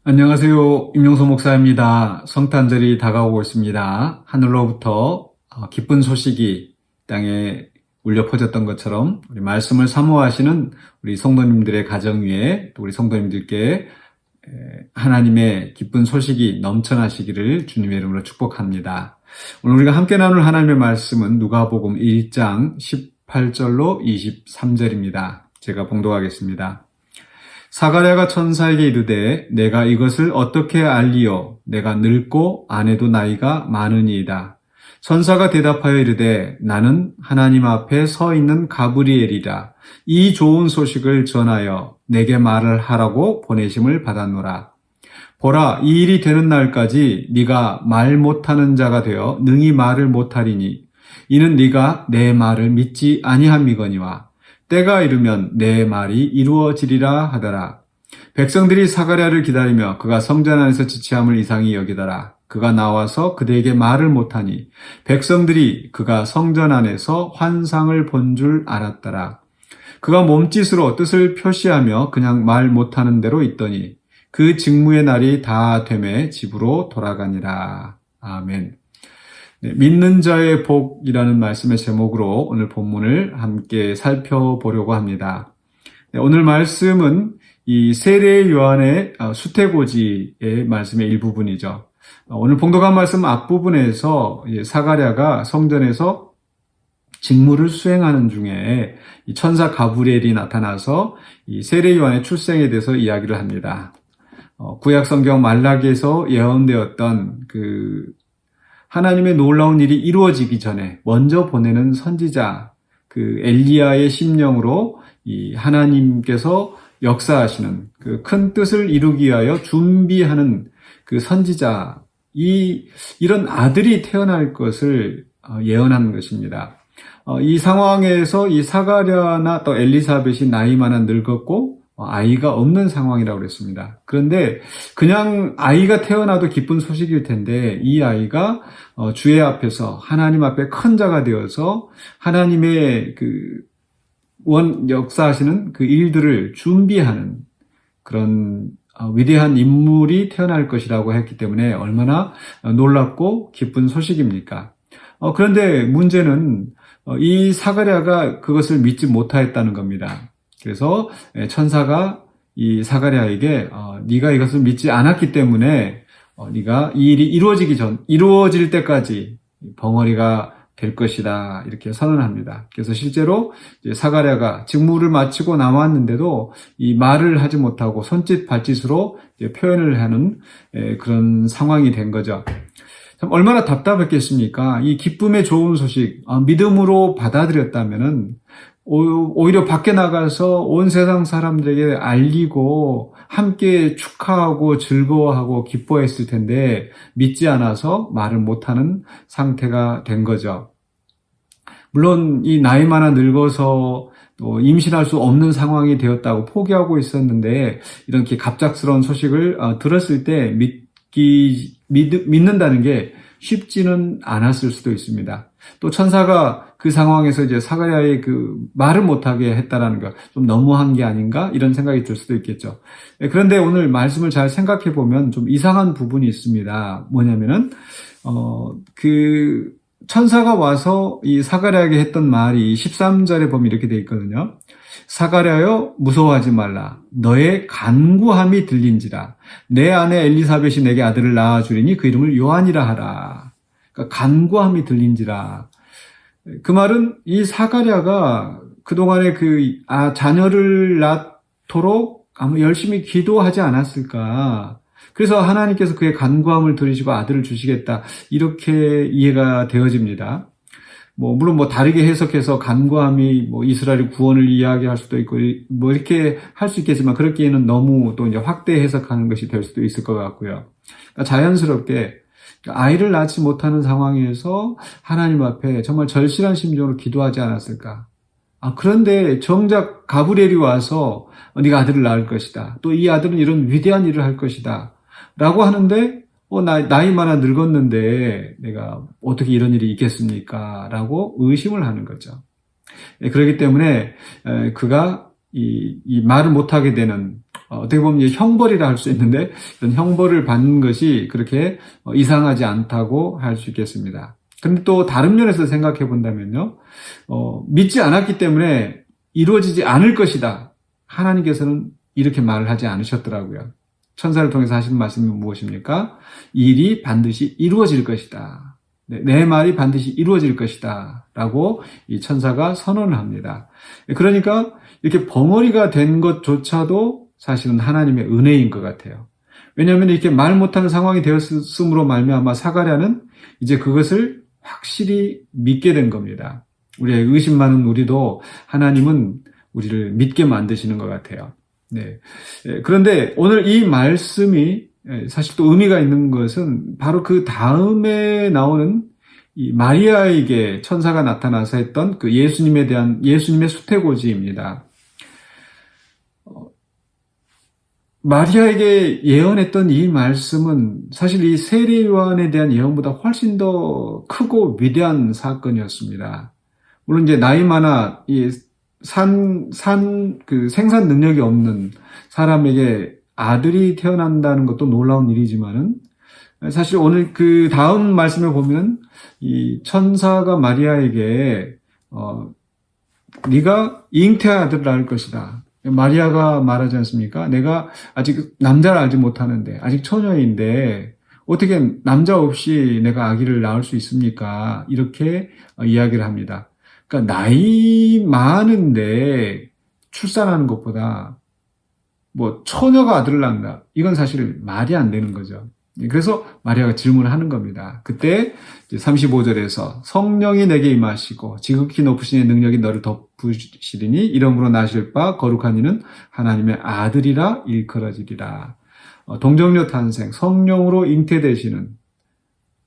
안녕하세요. 임용소 목사입니다. 성탄절이 다가오고 있습니다. 하늘로부터 기쁜 소식이 땅에 울려 퍼졌던 것처럼 우리 말씀을 사모하시는 우리 성도님들의 가정 위에 또 우리 성도님들께 하나님의 기쁜 소식이 넘쳐나시기를 주님의 이름으로 축복합니다. 오늘 우리가 함께 나눌 하나님의 말씀은 누가복음 1장 18절로 23절입니다. 제가 봉독하겠습니다. 사가랴가 천사에게 이르되 내가 이것을 어떻게 알리요? 내가 늙고 아내도 나이가 많으니이다. 천사가 대답하여 이르되 나는 하나님 앞에 서 있는 가브리엘이라. 이 좋은 소식을 전하여 내게 말을 하라고 보내심을 받았노라. 보라, 이 일이 되는 날까지 네가 말 못하는 자가 되어 능히 말을 못하리니 이는 네가 내 말을 믿지 아니함이거니와 때가 이르면 내 말이 이루어지리라 하더라. 백성들이 사가랴를 기다리며 그가 성전 안에서 지체함을 이상히 여기더라. 그가 나와서 그들에게 말을 못하니 백성들이 그가 성전 안에서 환상을 본 줄 알았더라. 그가 몸짓으로 뜻을 표시하며 그냥 말 못하는 대로 있더니 그 직무의 날이 다 되매 집으로 돌아가니라. 아멘. 네, 믿는 자의 복이라는 말씀의 제목으로 오늘 본문을 함께 살펴보려고 합니다. 네, 오늘 말씀은 이 세례 요한의 수태고지의 말씀의 일부분이죠. 오늘 봉독한 말씀 앞부분에서 사가랴가 성전에서 직무를 수행하는 중에 이 천사 가브리엘이 나타나서 이 세례 요한의 출생에 대해서 이야기를 합니다. 구약 성경 말라기에서 예언되었던 하나님의 놀라운 일이 이루어지기 전에 먼저 보내는 선지자, 엘리야의 심령으로 이 하나님께서 역사하시는 그 큰 뜻을 이루기 위하여 준비하는 그 선지자, 이런 아들이 태어날 것을 예언하는 것입니다. 이 상황에서 이 사가랴나 또 엘리사벳이 나이 많아 늙었고 아이가 없는 상황이라고 그랬습니다. 그런데 그냥 아이가 태어나도 기쁜 소식일 텐데 이 아이가 주의 앞에서 하나님 앞에 큰 자가 되어서 하나님의 역사하시는 그 일들을 준비하는 그런 위대한 인물이 태어날 것이라고 했기 때문에 얼마나 놀랍고 기쁜 소식입니까? 그런데 문제는 이 사가랴가 그것을 믿지 못하였다는 겁니다. 그래서 천사가 이 사가랴에게 네가 이것을 믿지 않았기 때문에 네가 이 일이 이루어질 때까지 벙어리가 될 것이다 이렇게 선언합니다. 그래서 실제로 사가랴가 직무를 마치고 나왔는데도 이 말을 하지 못하고 손짓 발짓으로 표현을 하는 그런 상황이 된 거죠. 참 얼마나 답답했겠습니까? 이 기쁨의 좋은 소식 믿음으로 받아들였다면은 오히려 밖에 나가서 온 세상 사람들에게 알리고 함께 축하하고 즐거워하고 기뻐했을 텐데 믿지 않아서 말을 못하는 상태가 된 거죠. 물론 이 나이 많아 늙어서 또 임신할 수 없는 상황이 되었다고 포기하고 있었는데 이렇게 갑작스러운 소식을 들었을 때 믿는다는 게 쉽지는 않았을 수도 있습니다. 또 천사가 그 상황에서 이제 사가랴의 말을 못하게 했다라는 거 좀 너무한 게 아닌가 이런 생각이 들 수도 있겠죠. 그런데 오늘 말씀을 잘 생각해 보면 좀 이상한 부분이 있습니다. 뭐냐면은 천사가 와서 이 사가랴에게 했던 말이 13절에 보면 이렇게 돼 있거든요. 사가랴여 무서워하지 말라. 너의 간구함이 들린지라. 내 아내 엘리사벳이 내게 아들을 낳아주리니 그 이름을 요한이라 하라. 그러니까 간구함이 들린지라. 그 말은 이 사가랴가 그동안에 자녀를 낳도록 아마 열심히 기도하지 않았을까. 그래서 하나님께서 그의 간구함을 들으시고 아들을 주시겠다. 이렇게 이해가 되어집니다. 물론 다르게 해석해서 간구함이 이스라엘의 구원을 이야기할 수도 있고, 이렇게 할 수 있겠지만, 그렇기에는 너무 또 이제 확대 해석하는 것이 될 수도 있을 것 같고요. 그러니까 자연스럽게 아이를 낳지 못하는 상황에서 하나님 앞에 정말 절실한 심정으로 기도하지 않았을까. 그런데 정작 가브리엘이 와서 네가 아들을 낳을 것이다. 또 이 아들은 이런 위대한 일을 할 것이다. 라고 하는데 나이 많아 늙었는데 내가 어떻게 이런 일이 있겠습니까? 라고 의심을 하는 거죠. 그렇기 때문에 그가 이 말을 못하게 되는 어떻게 보면 이제 형벌이라 할 수 있는데 이런 형벌을 받는 것이 그렇게 이상하지 않다고 할 수 있겠습니다. 그런데 또 다른 면에서 생각해 본다면요, 믿지 않았기 때문에 이루어지지 않을 것이다. 하나님께서는 이렇게 말을 하지 않으셨더라고요. 천사를 통해서 하신 말씀이 무엇입니까? 이 일이 반드시 이루어질 것이다. 내 말이 반드시 이루어질 것이다. 라고 이 천사가 선언을 합니다. 그러니까 이렇게 벙어리가 된 것조차도 사실은 하나님의 은혜인 것 같아요. 왜냐하면 이렇게 말 못하는 상황이 되었음으로 말미암아 사가랴는 이제 그것을 확실히 믿게 된 겁니다. 우리의 의심 많은 우리도 하나님은 우리를 믿게 만드시는 것 같아요. 네. 그런데 오늘 이 말씀이 사실 또 의미가 있는 것은 바로 그 다음에 나오는 이 마리아에게 천사가 나타나서 했던 그 예수님의 수태고지입니다. 마리아에게 예언했던 이 말씀은 사실 이 세례 요한에 대한 예언보다 훨씬 더 크고 위대한 사건이었습니다. 물론 이제 나이 많아 그 생산 능력이 없는 사람에게 아들이 태어난다는 것도 놀라운 일이지만은 사실 오늘 그 다음 말씀에 보면 이 천사가 마리아에게 네가 잉태의 아들을 낳을 것이다. 마리아가 말하지 않습니까? 내가 아직 남자를 알지 못하는데 아직 처녀인데 어떻게 남자 없이 내가 아기를 낳을 수 있습니까? 이렇게 이야기를 합니다. 그러니까 나이 많은데 출산하는 것보다 뭐 처녀가 아들을 낳는다. 이건 사실 말이 안 되는 거죠. 그래서 마리아가 질문을 하는 겁니다. 그때 35절에서 성령이 내게 임하시고 지극히 높으신 이의 능력이 너를 덮으시리니 이러므로 나실 바 거룩한 이는 하나님의 아들이라 일컬어지리라. 동정녀 탄생, 성령으로 잉태되시는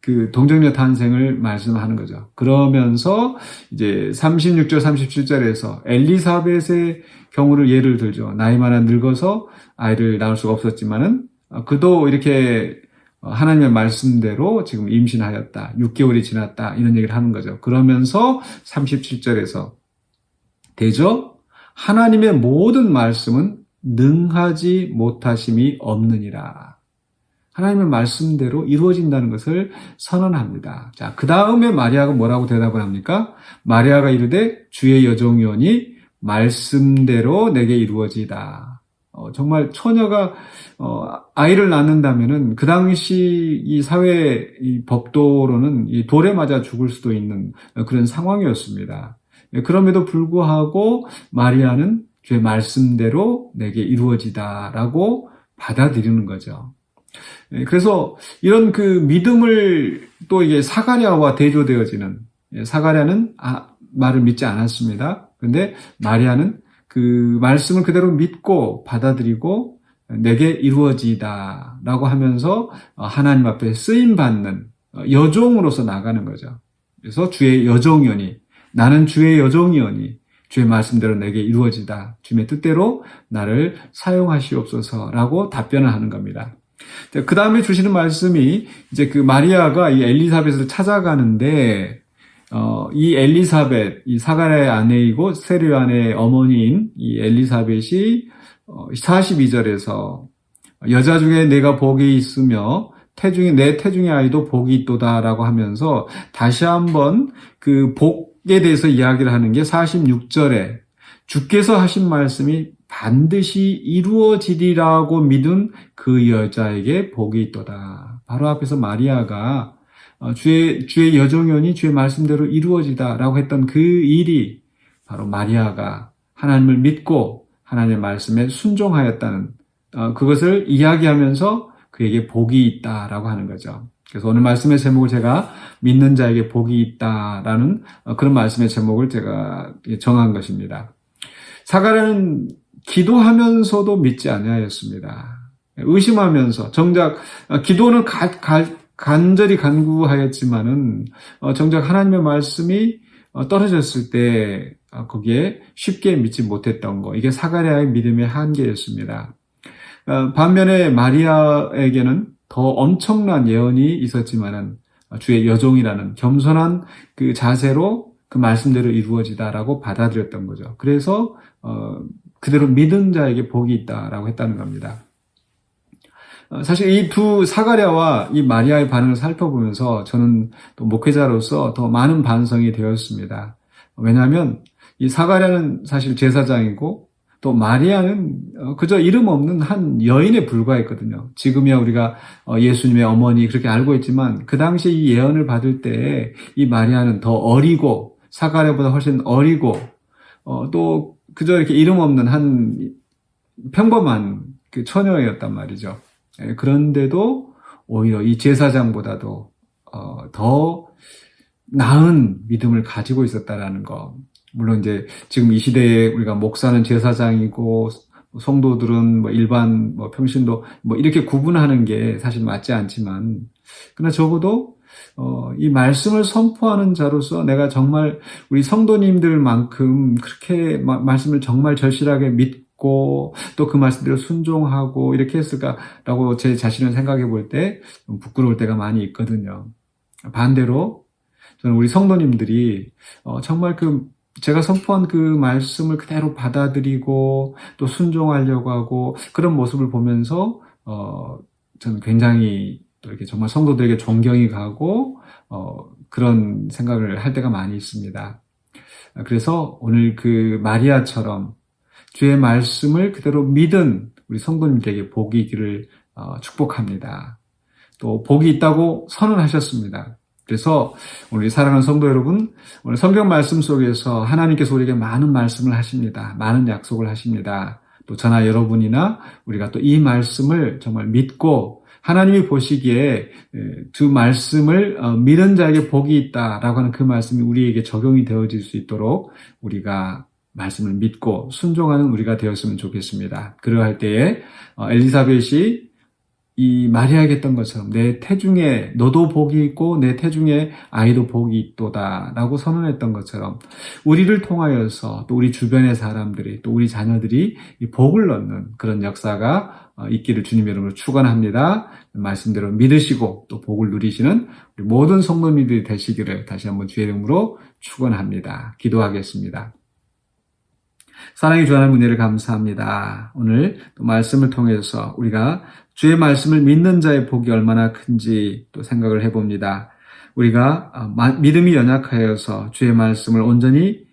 그 동정녀 탄생을 말씀하는 거죠. 그러면서 이제 36절, 37절에서 엘리사벳의 경우를 예를 들죠. 나이 많아 늙어서 아이를 낳을 수가 없었지만은 그도 이렇게 하나님의 말씀대로 지금 임신하였다. 6개월이 지났다. 이런 얘기를 하는 거죠. 그러면서 37절에서 대저 하나님의 모든 말씀은 능하지 못하심이 없느니라. 하나님의 말씀대로 이루어진다는 것을 선언합니다. 자, 그 다음에 마리아가 뭐라고 대답을 합니까? 마리아가 이르되 주의 여종이오니 말씀대로 내게 이루어지다. 정말 처녀가 아이를 낳는다면은 그 당시 이 사회 이 법도로는 이 돌에 맞아 죽을 수도 있는 그런 상황이었습니다. 그럼에도 불구하고 마리아는 주의 말씀대로 내게 이루어지다라고 받아들이는 거죠. 그래서 이런 그 믿음을 또 이게 사가랴와 대조되어지는, 사가랴는 말을 믿지 않았습니다. 그런데 마리아는 그 말씀을 그대로 믿고 받아들이고 내게 이루어지다라고 하면서 하나님 앞에 쓰임받는 여종으로서 나가는 거죠. 그래서 주의 여종이오니, 나는 주의 여종이오니 주의 말씀대로 내게 이루어지다. 주의 뜻대로 나를 사용하시옵소서라고 답변을 하는 겁니다. 그 다음에 주시는 말씀이 이제 그 마리아가 이 엘리사벳을 찾아가는데, 이 엘리사벳, 이 사가랴의 아내이고 세례 요한의 어머니인 이 엘리사벳이 42절에서 여자 중에 내가 복이 있으며 내 태중의 아이도 복이 있도다라고 하면서 다시 한번 그 복에 대해서 이야기를 하는 게 46절에 주께서 하신 말씀이 반드시 이루어지리라고 믿은 그 여자에게 복이 있도다. 바로 앞에서 마리아가 주의 여종이오니 주의 말씀대로 이루어지다라고 했던 그 일이 바로 마리아가 하나님을 믿고 하나님의 말씀에 순종하였다는 그것을 이야기하면서 그에게 복이 있다라고 하는 거죠. 그래서 오늘 말씀의 제목을 제가 믿는 자에게 복이 있다라는 그런 말씀의 제목을 제가 정한 것입니다. 사가랴는 기도하면서도 믿지 아니하였습니다. 의심하면서 정작 기도는 간절히 간구하였지만은 정작 하나님의 말씀이 떨어졌을 때 거기에 쉽게 믿지 못했던 거, 이게 사가랴의 믿음의 한계였습니다. 반면에 마리아에게는 더 엄청난 예언이 있었지만은 주의 여종이라는 겸손한 그 자세로 그 말씀대로 이루어지다라고 받아들였던 거죠. 그래서 그대로 믿은 자에게 복이 있다라고 했다는 겁니다. 사실 이 두 사가랴와 이 마리아의 반응을 살펴보면서 저는 또 목회자로서 더 많은 반성이 되었습니다. 왜냐하면 이 사가랴는 사실 제사장이고 또 마리아는 그저 이름 없는 한 여인에 불과했거든요. 지금이야 우리가 예수님의 어머니 그렇게 알고 있지만 그 당시에 이 예언을 받을 때 이 마리아는 더 어리고 사가랴보다 훨씬 어리고 또 그저 이렇게 이름 없는 한 평범한 그 처녀였단 말이죠. 그런데도 오히려 이 제사장보다도 더 나은 믿음을 가지고 있었다라는 거. 물론 이제 지금 이 시대에 우리가 목사는 제사장이고 성도들은 뭐 일반 뭐 평신도 뭐 이렇게 구분하는 게 사실 맞지 않지만 그러나 적어도 이 말씀을 선포하는 자로서 내가 정말 우리 성도님들만큼 그렇게 말씀을 정말 절실하게 믿고 또 그 말씀대로 순종하고 이렇게 했을까라고 제 자신을 생각해 볼 때 부끄러울 때가 많이 있거든요. 반대로 저는 우리 성도님들이 정말 제가 선포한 그 말씀을 그대로 받아들이고 또 순종하려고 하고 그런 모습을 보면서 저는 굉장히 또 이렇게 정말 성도들에게 존경이 가고 그런 생각을 할 때가 많이 있습니다. 그래서 오늘 그 마리아처럼 주의 말씀을 그대로 믿은 우리 성도님들에게 복이 있기를 축복합니다. 또 복이 있다고 선언하셨습니다. 그래서 우리 사랑하는 성도 여러분, 오늘 성경 말씀 속에서 하나님께서 우리에게 많은 말씀을 하십니다. 많은 약속을 하십니다. 또 저나 여러분이나 우리가 또 이 말씀을 정말 믿고 하나님이 보시기에 두 말씀을 믿은 자에게 복이 있다라고 하는 그 말씀이 우리에게 적용이 되어질 수 있도록 우리가 말씀을 믿고 순종하는 우리가 되었으면 좋겠습니다. 그러할 때에 엘리사벳이 이 마리아에게 했던 것처럼 내 태중에 너도 복이 있고 내 태중에 아이도 복이 있도다 라고 선언했던 것처럼 우리를 통하여서 또 우리 주변의 사람들이 또 우리 자녀들이 이 복을 얻는 그런 역사가 있기를 주님의 이름으로 축원합니다. 말씀대로 믿으시고 또 복을 누리시는 우리 모든 성도님들이 되시기를 다시 한번 주의 이름으로 축원합니다. 기도하겠습니다. 사랑의 주 하나님 은혜를 감사합니다. 오늘 또 말씀을 통해서 우리가 주의 말씀을 믿는 자의 복이 얼마나 큰지 또 생각을 해봅니다. 우리가 믿음이 연약하여서 주의 말씀을 온전히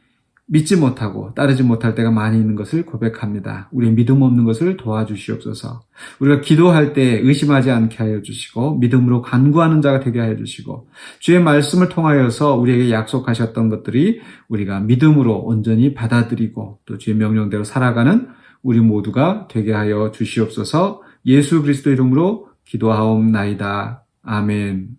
믿지 못하고 따르지 못할 때가 많이 있는 것을 고백합니다. 우리의 믿음 없는 것을 도와주시옵소서. 우리가 기도할 때 의심하지 않게 하여 주시고 믿음으로 간구하는 자가 되게 하여 주시고 주의 말씀을 통하여서 우리에게 약속하셨던 것들이 우리가 믿음으로 온전히 받아들이고 또 주의 명령대로 살아가는 우리 모두가 되게 하여 주시옵소서. 예수 그리스도 이름으로 기도하옵나이다. 아멘.